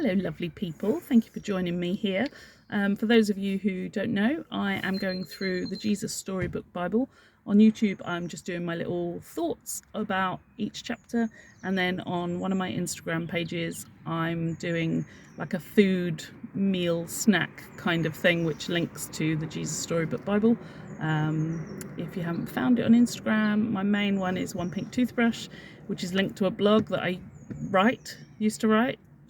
Hello lovely people, thank you for joining me here. For those of you who don't know, I am going through the Jesus Storybook Bible. On YouTube I'm just doing my little thoughts about each chapter, and then on one of my Instagram pages I'm doing like a food meal snack kind of thing which links to the Jesus Storybook Bible. If you haven't found it on Instagram, my main one is One Pink Toothbrush, which is linked to a blog that I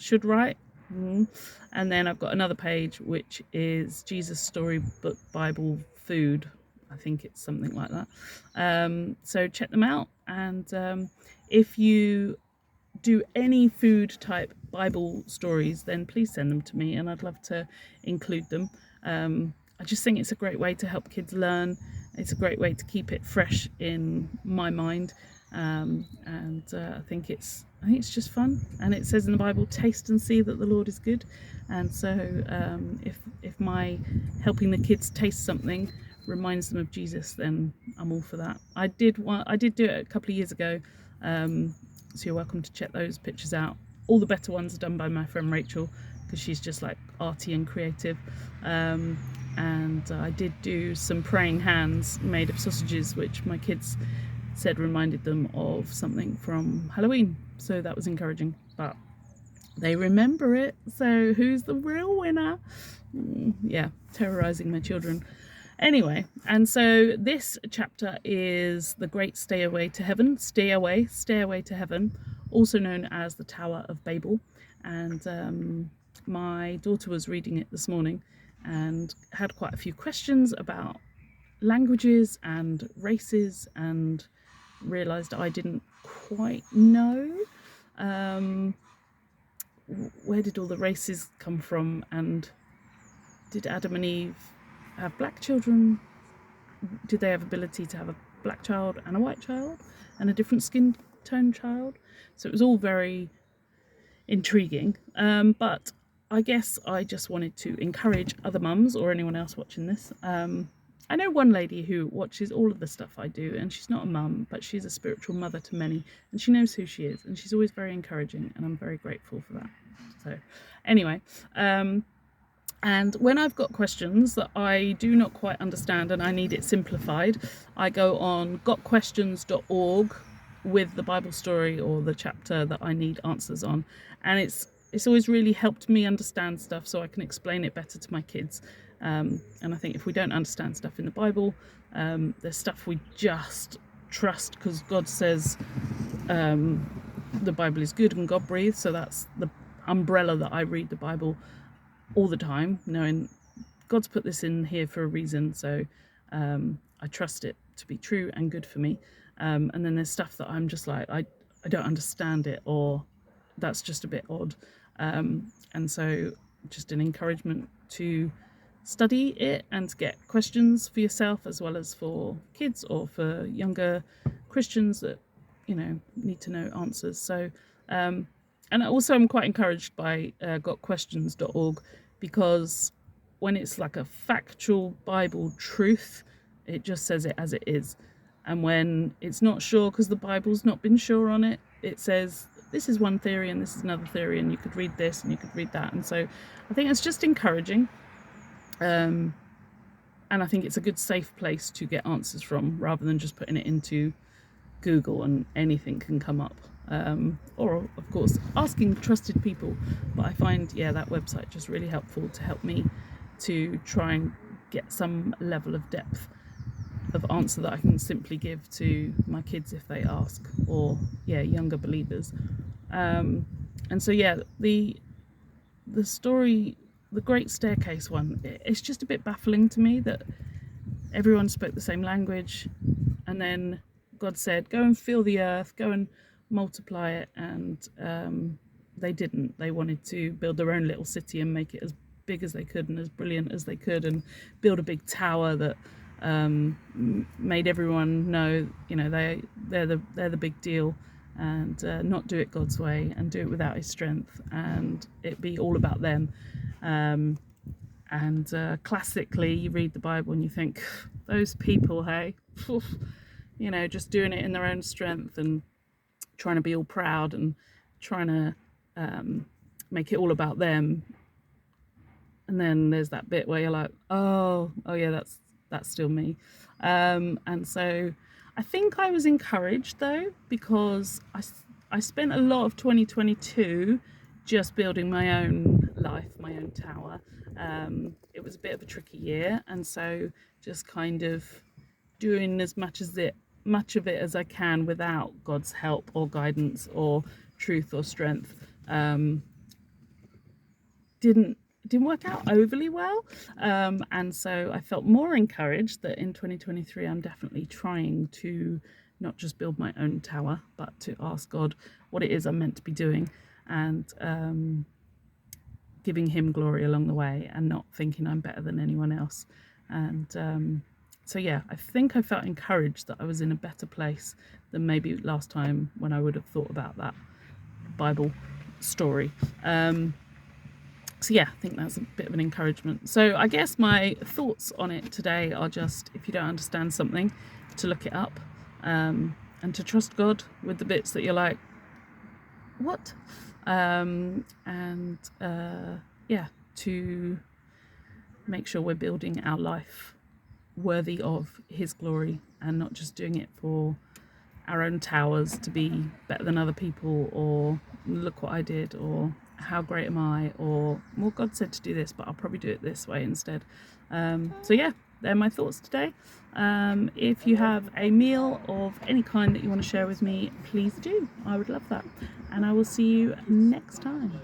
should write. And then I've got another page which is Jesus Storybook Bible Food. I think it's something like that. So check them out, and if you do any food type Bible stories, then please send them to me and I'd love to include them. I just think it's a great way to help kids learn. It's a great way to keep it fresh in my mind, and I think it's just fun. And it says in the Bible, taste and see that the Lord is good. And so if my helping the kids taste something reminds them of Jesus, then I'm all for that. I did do it a couple of years ago, so you're welcome to check those pictures out. All the better ones are done by my friend Rachel, because she's just like arty and creative. And I did do some praying hands made of sausages, which my kids said reminded them of something from Halloween, so that was encouraging. But they remember it, so who's the real winner? Yeah, terrorizing my children. Anyway, and so this chapter is the Great Stairway to Heaven, Stairway to Heaven, also known as the Tower of Babel. And my daughter was reading it this morning and had quite a few questions about languages and races, and realised I didn't quite know where did all the races come from, and did Adam and Eve have black children? Did they have ability to have a black child and a white child and a different skin tone child? So it was all very intriguing, but I guess I just wanted to encourage other mums or anyone else watching this. I know one lady who watches all of the stuff I do, and she's not a mum, but she's a spiritual mother to many, and she knows who she is, and she's always very encouraging, and I'm very grateful for that. So anyway, and when I've got questions that I do not quite understand and I need it simplified, I go on gotquestions.org with the Bible story or the chapter that I need answers on, and it's always really helped me understand stuff so I can explain it better to my kids. And I think if we don't understand stuff in the Bible, there's stuff we just trust because God says the Bible is good and God breathed, so that's the umbrella that I read the Bible all the time, knowing God's put this in here for a reason, so I trust it to be true and good for me. And then there's stuff that I'm just like, I don't understand it, or that's just a bit odd. And so just an encouragement to study it and to get questions for yourself as well as for kids or for younger Christians that need to know answers. So and also I'm quite encouraged by gotquestions.org, because when it's like a factual Bible truth, it just says it as it is. And when it's not sure because the Bible's not been sure on it, it says this is one theory and this is another theory, and you could read this and you could read that. And so I think it's just encouraging, and I think it's a good safe place to get answers from, rather than just putting it into Google and anything can come up, or of course asking trusted people. But I find that website just really helpful to help me to try and get some level of depth of answer that I can simply give to my kids if they ask, or younger believers. And so the story, the Great Staircase one, it's just a bit baffling to me that everyone spoke the same language, and then God said, go and fill the earth, go and multiply it, and they didn't. They wanted to build their own little city and make it as big as they could and as brilliant as they could, and build a big tower that made everyone know they're the big deal, and not do it God's way and do it without his strength, and it be all about them. And classically you read the Bible and you think, those people, hey, just doing it in their own strength and trying to be all proud and trying to make it all about them. And then there's that bit where you're like, oh yeah, that's still me. And so I think I was encouraged though, because I spent a lot of 2022 just building my own life, my own tower. It was a bit of a tricky year, and so just kind of doing as much of it as I can without God's help or guidance or truth or strength. Didn't work out overly well, and so I felt more encouraged that in 2023 I'm definitely trying to not just build my own tower, but to ask God what it is I'm meant to be doing, and giving him glory along the way, and not thinking I'm better than anyone else. And so yeah, I think I felt encouraged that I was in a better place than maybe last time when I would have thought about that Bible story. So yeah, I think that's a bit of an encouragement. So I guess my thoughts on it today are just, if you don't understand something, to look it up, and to trust God with the bits that you're like, what? Yeah, to make sure we're building our life worthy of his glory, and not just doing it for our own towers to be better than other people, or look what I did, or how great am I, or well, God said to do this, but I'll probably do it this way instead. So yeah, they're my thoughts today. If you have a meal of any kind that you want to share with me, please do. I would love that. And I will see you next time.